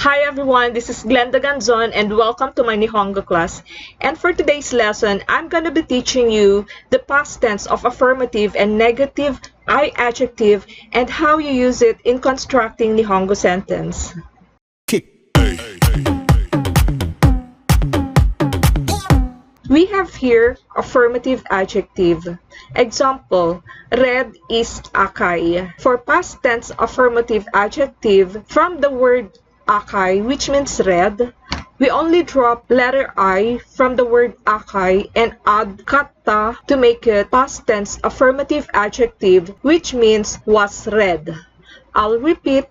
Hi everyone, this is Glenda Ganzon and welcome to my Nihongo class. And for today's lesson, I'm going to be teaching you the past tense of affirmative and negative I adjective and how you use it in constructing Nihongo sentence. We have here affirmative adjective. Example, red is akai. For past tense affirmative adjective, from the word akai, which means red, we only drop letter I from the word akai and add kata to make it past tense affirmative adjective, which means was red. I'll repeat,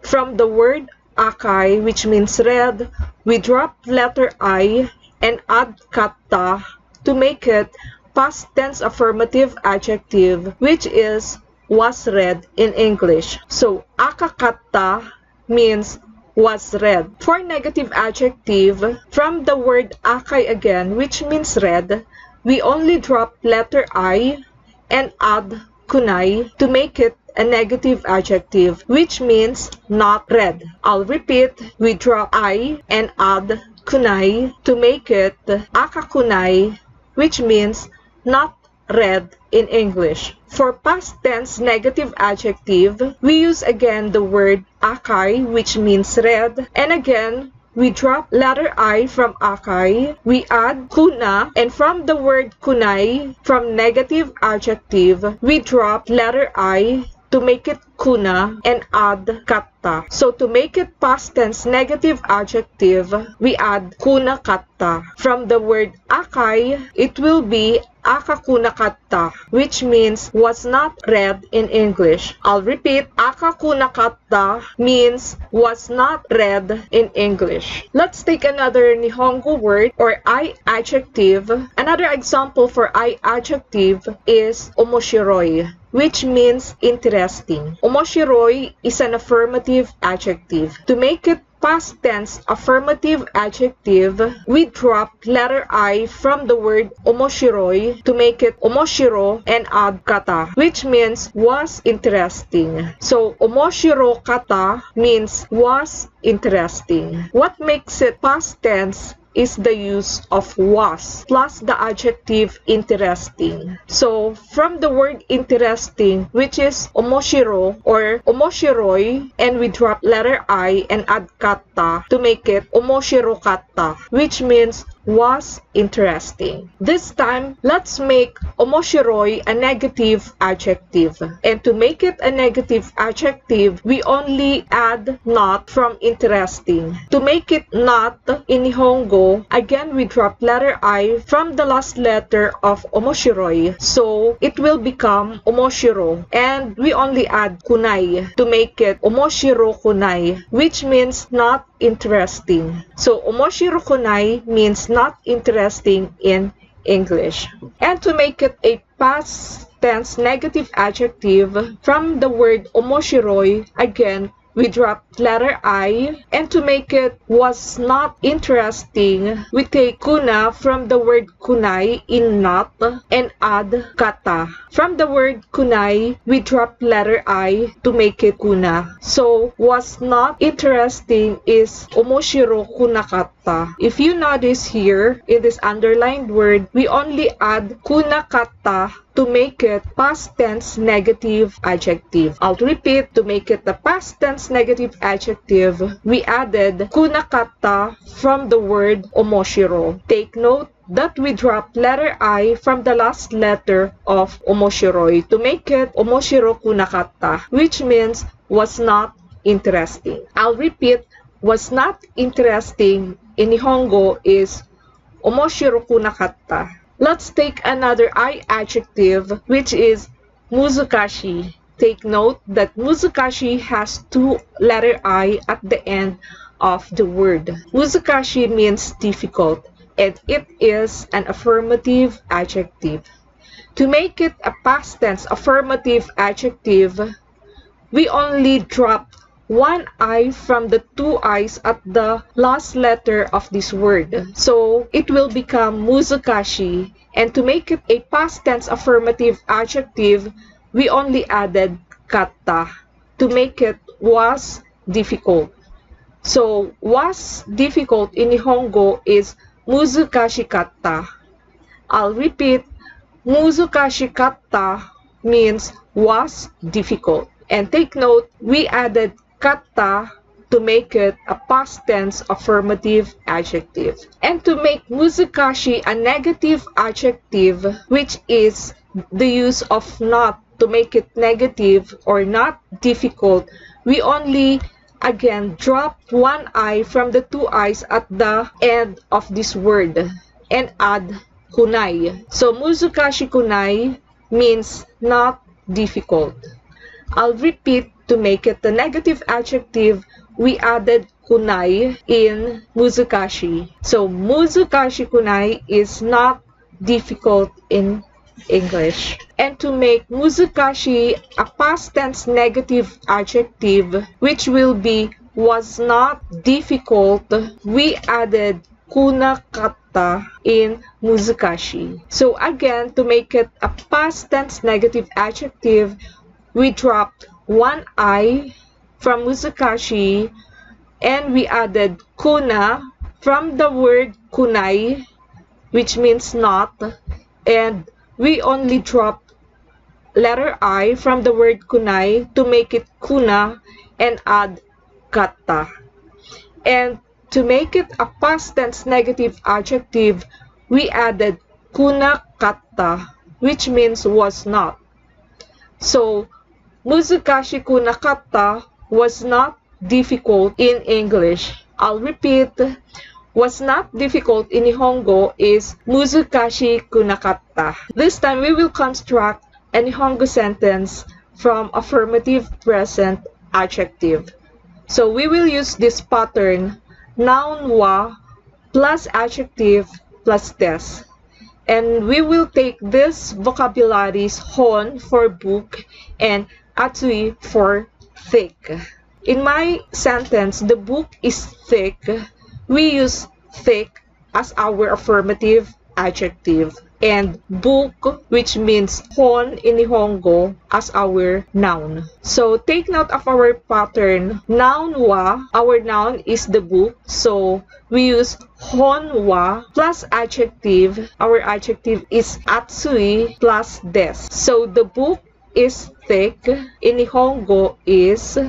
from the word akai, which means red, we drop letter I and add kata to make it past tense affirmative adjective, which is was red in English. So, akakata means was red. For negative adjective, from the word akai again, which means red, we only drop letter I and add kunai to make it a negative adjective, which means not red. I'll repeat, we drop I and add kunai to make it akakunai, which means not red in English. For past tense negative adjective, we use again the word akai, which means red, and again we drop letter I from akai, we add kuna, and from the word kunai, from negative adjective, we drop letter I to make it kuna and add kata. So to make it past tense negative adjective, we add kuna kata. From the word akai, it will be akakuna kata, which means was not red in English. I'll repeat, akakuna kata means was not red in English. Let's take another Nihongo word or I adjective. Another example for I adjective is omoshiroi, which means interesting. Omoshiroi is an affirmative adjective. To make it past tense affirmative adjective, we drop letter I from the word omoshiroi to make it omoshiro and add kata, which means was interesting. So omoshiro kata means was interesting. What makes it past tense is the use of was plus the adjective interesting. So from the word interesting, which is omoshiro or omoshiroi, and we drop letter I and add kata to make it omoshiro kata, which means was interesting. This time, let's make omoshiroi a negative adjective. And to make it a negative adjective, we only add not from interesting. To make it not in Nihongo, again we drop letter I from the last letter of omoshiroi. So it will become omoshiro. And we only add kunai to make it omoshiro kunai, which means not interesting. So omoshiro kunai means not interesting in English. And to make it a past tense negative adjective, from the word omoshiroi, again we drop letter I, and to make it was not interesting, we take kuna from the word kunai in not and add kata. From the word kunai, we drop letter I to make it kuna. So was not interesting is omoshiro kuna kata. If you notice here, in this underlined word, we only add kuna kata to make it past tense negative adjective. I'll repeat, to make it the past tense negative adjective, we added kuna kata from the word omoshiro. Take note that we drop letter I from the last letter of omoshiroi to make it omoshiro kuna kata, which means was not interesting. I'll repeat, was not interesting in Nihongo is omoshiro kuna kata. Let's take another I adjective, which is muzukashi. Take note that muzukashi has two letter I at the end of the word. Muzukashi means difficult, and it is an affirmative adjective. To make it a past tense affirmative adjective, we only drop one I from the two I's at the last letter of this word. So it will become muzukashi. And to make it a past tense affirmative adjective, we only added kata to make it was difficult. So, was difficult in Nihongo is muzukashi katta. I'll repeat, muzukashi katta means was difficult. And take note, we added katta to make it a past tense affirmative adjective. And to make muzukashi a negative adjective, which is the use of not to make it negative or not difficult, we only again drop one I from the two I's at the end of this word and add kunai. So muzukashi kunai means not difficult. I'll repeat, to make it the negative adjective, we added kunai in muzukashi. So muzukashi kunai is not difficult in English. And to make muzukashi a past tense negative adjective, which will be was not difficult, we added kunakatta in muzukashi. So again, to make it a past tense negative adjective, we dropped one I from muzukashi and we added kuna from the word kunai, which means not, and we only dropped letter I from the word kunai to make it kuna and add katta. And to make it a past tense negative adjective, we added kunakatta, which means was not. So muzukashi kunakatta was not difficult in English. I'll repeat, was not difficult in Nihongo is muzukashi kunakatta. This time we will construct a Nihongo sentence from affirmative present adjective. So we will use this pattern, noun wa plus adjective plus des. And we will take these vocabularies hon for book and atsui for thick. In my sentence, the book is thick, we use thick as our affirmative adjective and book, which means hon in Nihongo, as our noun. So take note of our pattern. Noun wa, our noun is the book, so we use hon wa plus adjective. Our adjective is atsui plus des. So the book is thick in Nihongo is,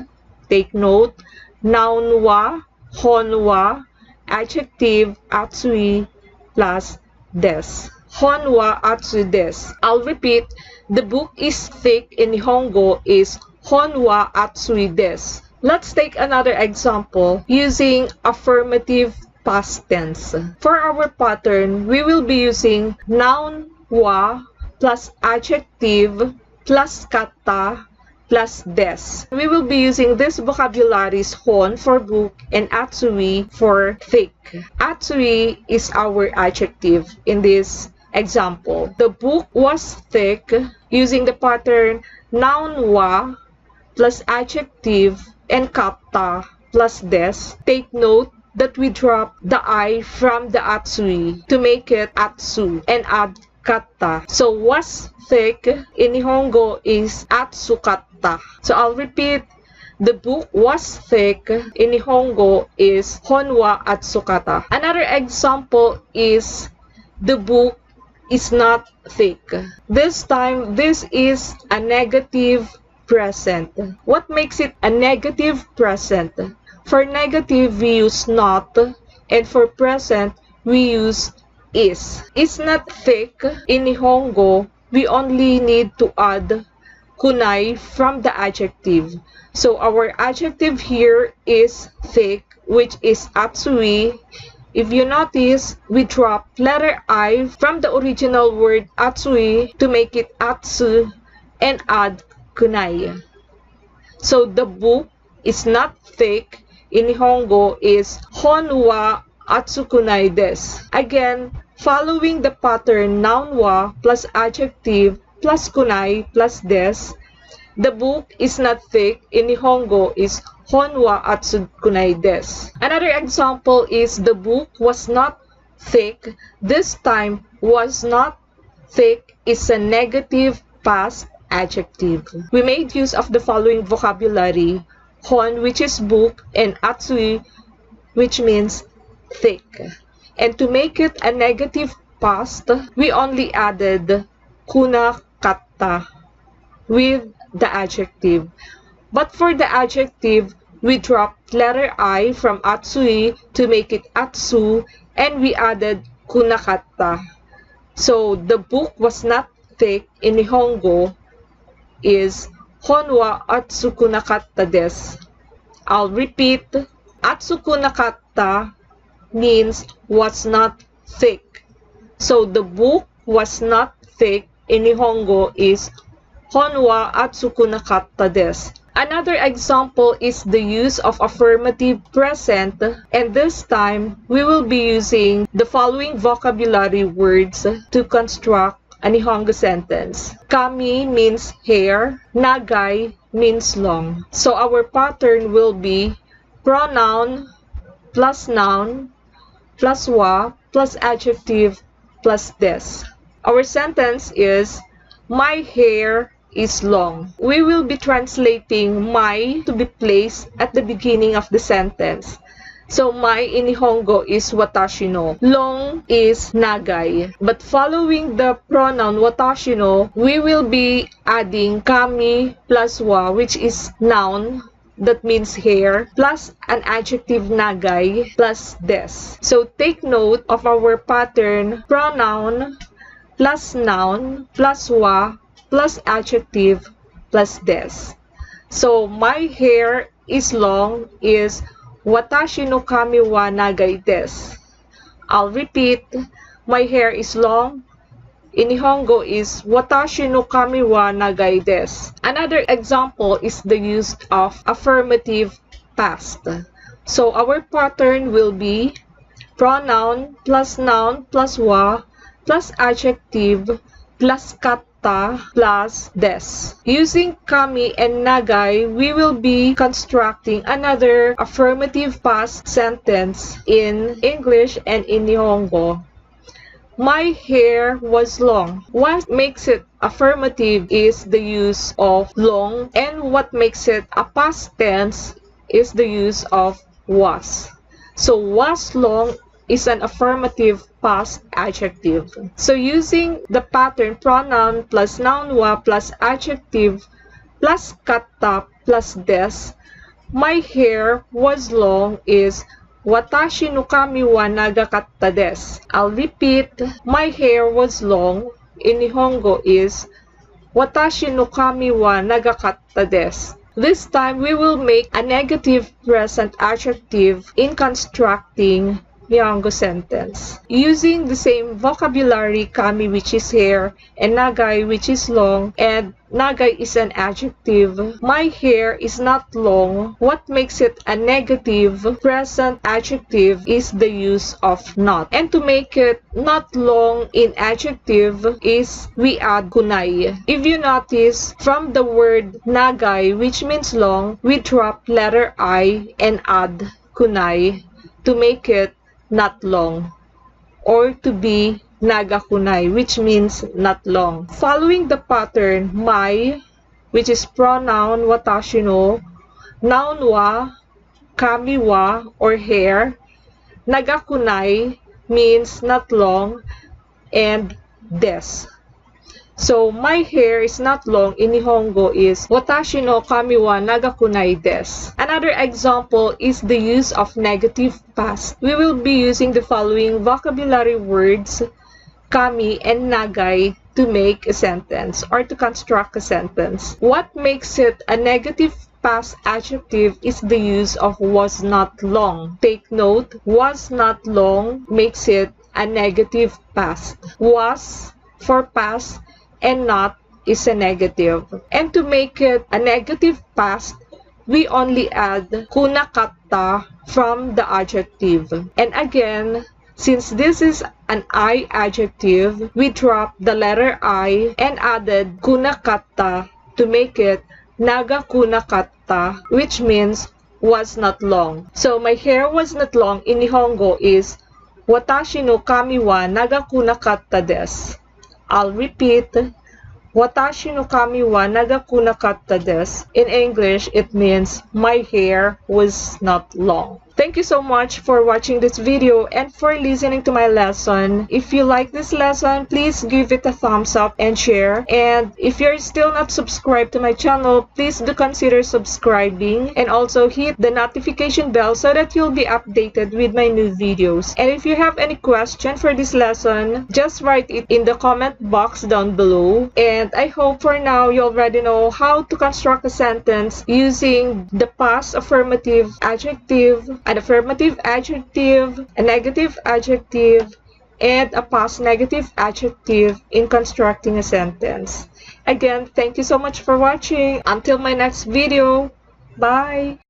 take note, noun wa, hon wa, adjective atsui plus des. Hon wa atsui des. I'll repeat, the book is thick in Nihongo is hon wa atsui des. Let's take another example using affirmative past tense. For our pattern, we will be using noun wa plus adjective plus katta plus des. We will be using this vocabularies hon for book and atsui for thick. Atsui is our adjective in this example. The book was thick using the pattern noun wa plus adjective and katta plus des. Take note that we drop the I from the atsui to make it atsu and add katta. So was thick in Nihongo is atsukatta. So I'll repeat, the book was thick in Nihongo is hon wa atsukata. Another example is the book is not thick. This time, this is a negative present. What makes it a negative present? For negative, we use not, and for present, we use is. It's not thick in Nihongo, we only need to add kunai from the adjective. So our adjective here is thick, which is atsui. If you notice, we drop letter I from the original word atsui to make it atsu and add kunai. So the book is not thick in Nihongo is hon wa atsukunai des. Again, following the pattern noun wa plus adjective plus kunai plus des, the book is not thick in Nihongo is hon wa atsukunai des. Another example is the book was not thick. This time, was not thick is a negative past adjective. We made use of the following vocabulary: hon, which is book, and atsui, which means thick. And to make it a negative past, we only added kunakatta with the adjective. But for the adjective, we dropped letter I from atsui to make it atsu, and we added kunakatta. So the book was not thick in Nihongo is honwa atsuku nakatta desu. I'll repeat, atsuku nakatta means was not thick. So the book was not thick in Nihongo is honwa atsuku nakatta desu. Another example is the use of affirmative present, and this time we will be using the following vocabulary words to construct a Nihongo sentence. Kami means hair, nagai means long. So our pattern will be pronoun plus noun plus wa plus adjective plus des. Our sentence is my hair is long. We will be translating my to be placed at the beginning of the sentence. So my in Nihongo is watashi no. Long is nagai. But following the pronoun watashi no, we will be adding kami plus wa, which is noun, that means hair, plus an adjective nagai plus des. So take note of our pattern: pronoun plus noun plus wa plus adjective plus des. So my hair is long is watashi no kami wa nagai desu. I'll repeat, my hair is long in Nihongo is watashi no kami wa nagai desu. Another example is the use of affirmative past. So our pattern will be pronoun plus noun plus wa plus adjective plus kata plus des. Using kami and nagai, we will be constructing another affirmative past sentence in English and in Nihongo. My hair was long. What makes it affirmative is the use of long, and what makes it a past tense is the use of was. So was long is an affirmative past adjective. So using the pattern pronoun plus noun wa plus adjective plus kata plus des, my hair was long is watashi no kami wa nagakatta desu. I'll repeat, my hair was long in Nihongo is watashi no kami wa nagakatta desu. This time we will make a negative present adjective in constructing Nihongo sentence. Using the same vocabulary, kami which is hair and nagai which is long, and nagai is an adjective. My hair is not long. What makes it a negative present adjective is the use of not. And to make it not long in adjective is we add kunai. If you notice, from the word nagai which means long, we drop letter I and add kunai to make it not long, or to be nagakunai, which means not long. Following the pattern my, which is pronoun watashi no, noun wa, kami wa or hair, nagakunai means not long, and des. So my hair is not long in Nihongo is watashi no kami wa nagakunai desu. Another example is the use of negative past. We will be using the following vocabulary words, kami and nagai, to make a sentence or to construct a sentence. What makes it a negative past adjective is the use of was not long. Take note, was not long makes it a negative past. Was for past and not is a negative. And to make it a negative past, we only add kunakatta from the adjective. And again, since this is an I adjective, we drop the letter I and added kunakatta to make it nagakunakatta, which means was not long. So my hair was not long in Nihongo is watashi no kami wa nagakunakatta desu. I'll repeat, watashi no kami wa nagakunakatta desu. In English, it means my hair was not long. Thank you so much for watching this video and for listening to my lesson. If you like this lesson, please give it a thumbs up and share. And if you're still not subscribed to my channel, please do consider subscribing and also hit the notification bell so that you'll be updated with my new videos. And if you have any question for this lesson, just write it in the comment box down below. And I hope for now you already know how to construct a sentence using the past affirmative adjective, an affirmative adjective, a negative adjective, and a past negative adjective in constructing a sentence. Again, thank you so much for watching. Until my next video, bye!